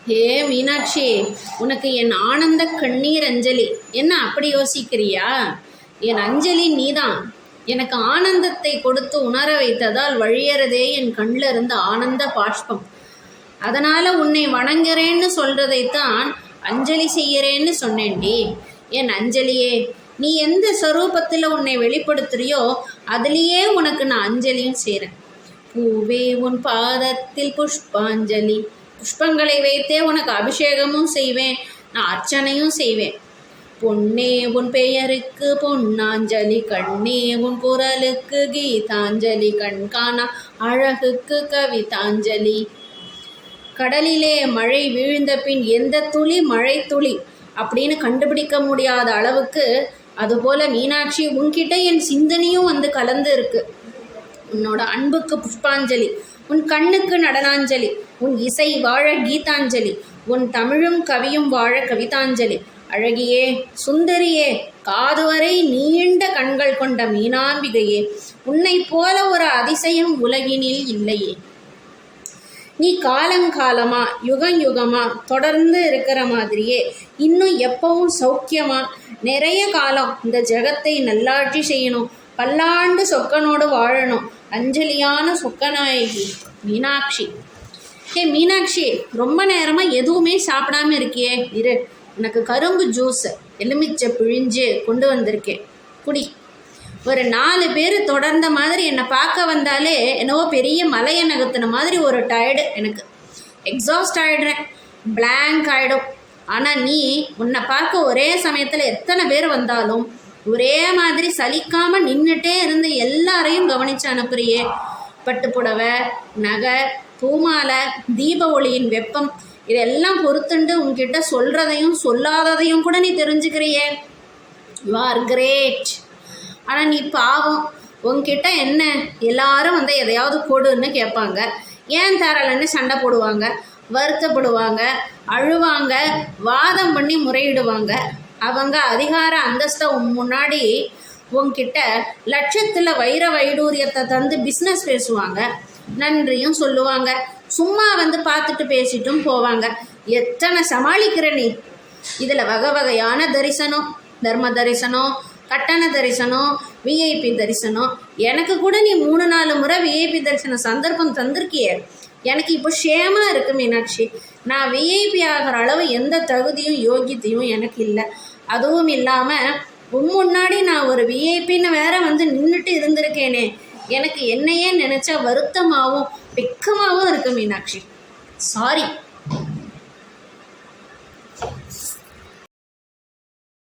ஹே மீனாட்சி, உனக்கு என் ஆனந்த கண்ணீர் அஞ்சலி. என்ன அப்படி யோசிக்கிறியா? என் அஞ்சலி நீதான். எனக்கு ஆனந்தத்தை கொடுத்து உணர வைத்ததால் வழியறதே என் கண்ணில் இருந்த ஆனந்த பாஷ்பம். அதனால் உன்னை வணங்குறேன்னு சொல்கிறதைத்தான் அஞ்சலி செய்கிறேன்னு சொன்னேன்டி. என் அஞ்சலியே, நீ எந்த ஸ்வரூபத்தில் உன்னை வெளிப்படுத்துறியோ அதுலேயே உனக்கு நான் அஞ்சலியும் செய்கிறேன். பூவே உன் பாதத்தில் புஷ்பாஞ்சலி. புஷ்பங்களை வைத்தே உனக்கு அபிஷேகமும் செய்வேன், நான் அர்ச்சனையும் செய்வேன். பொன்னே உன் பெயருக்கு பொன்னாஞ்சலி, கண்ணே உன் குரலுக்கு கீதாஞ்சலி, கண்காணா அழகுக்கு கவிதாஞ்சலி. கடலிலே மழை வீழ்ந்த பின் எந்த துளி மழை துளி அப்படின்னு கண்டுபிடிக்க முடியாத அளவுக்கு அதுபோல் மீனாட்சி உன்கிட்ட என் சிந்தனையும் வந்து கலந்து இருக்கு. உன்னோட அன்புக்கு புஷ்பாஞ்சலி, உன் கண்ணுக்கு நடனாஞ்சலி, உன் இசை வாழ கீதாஞ்சலி, உன் தமிழும் கவியும் வாழ கவிதாஞ்சலி. அழகியே, சுந்தரியே, காதுவரை நீண்ட கண்கள் கொண்ட மீனாம்பிகையே, உன்னை போல ஒரு அதிசயம் உலகினில் இல்லையே. நீ காலங்காலமா யுகம் யுகமா தொடர்ந்து இருக்கிற மாதிரியே இன்னும் எப்பவும் சௌக்கியமா நிறைய காலம் இந்த ஜெகத்தை நல்லாட்சி செய்யணும், பல்லாண்டு சொக்கனோடு வாழணும். அஞ்சலியான சொக்கநாயகி மீனாட்சி. ஹே மீனாட்சி, ரொம்ப நேரமாக எதுவுமே சாப்பிடாம இருக்கியே, இரு, உனக்கு கரும்பு ஜூஸ் எலுமிச்சை பிழிஞ்சு கொண்டு வந்திருக்கேன், குடி. ஒரு 4 பேர் தொடர்ந்த மாதிரி என்னை பார்க்க வந்தாலே என்னவோ பெரிய மலையை நகர்த்தின மாதிரி ஒரு டயர்டு, எனக்கு எக்ஸாஸ்ட் ஆகிடுறேன், பிளாங்க் ஆகிடும். ஆனால் நீ உன்னை பார்க்க ஒரே சமயத்தில் எத்தனை பேர் வந்தாலும் ஒரே மாதிரி சலிக்காமல் நின்றுட்டே இருந்து எல்லாரையும் கவனித்து அனுப்புறியே. பட்டு புடவை, நகை, பூமாலை, தீப ஒளியின் வெப்பம் இதெல்லாம் பொறுத்துண்டு உன்கிட்ட சொல்கிறதையும் சொல்லாததையும் கூட நீ தெரிஞ்சுக்கிறியே. You are great. ஆனால் நீ பாவம், உன்கிட்ட என்ன எல்லாரும் வந்து எதையாவது கொடுன்னு கேட்பாங்க, ஏன் தரலன்னு சண்டை போடுவாங்க, வருத்தப்படுவாங்க, அழுவாங்க, வாதம் பண்ணி முறையிடுவாங்க. அவங்க அதிகார அந்தஸ்தை முன்னாடி உன்கிட்ட லட்சத்தில் வைர வைடூரியத்தை தந்து பிஸ்னஸ் பேசுவாங்க, நன்றியும் சொல்லுவாங்க, சும்மா வந்து பார்த்துட்டு பேசிட்டும் போவாங்க. எத்தனை சமாளிக்கிற நீ? இதில் வகை வகையான தரிசனம், தர்ம தரிசனம், கட்டண தரிசனம், விஐபி தரிசனம். எனக்கு கூட நீ 3-4 முறை விஐபி தரிசன சந்தர்ப்பம் தந்திருக்கியே. எனக்கு இப்போ ஷேமாக இருக்குது மீனாட்சி. நான் விஐபி ஆகிற அளவு எந்த தகுதியும் யோகியத்தையும் எனக்கு இல்லை. அதுவும் இல்லாமல் முன்னாடி நான் ஒரு விஐபின்னு வேற வந்து நின்றுட்டு இருந்திருக்கேனே. எனக்கு என்னையே நினச்சா வருத்தமாகவும் வெக்கமாகவும் இருக்குது மீனாட்சி. சாரி.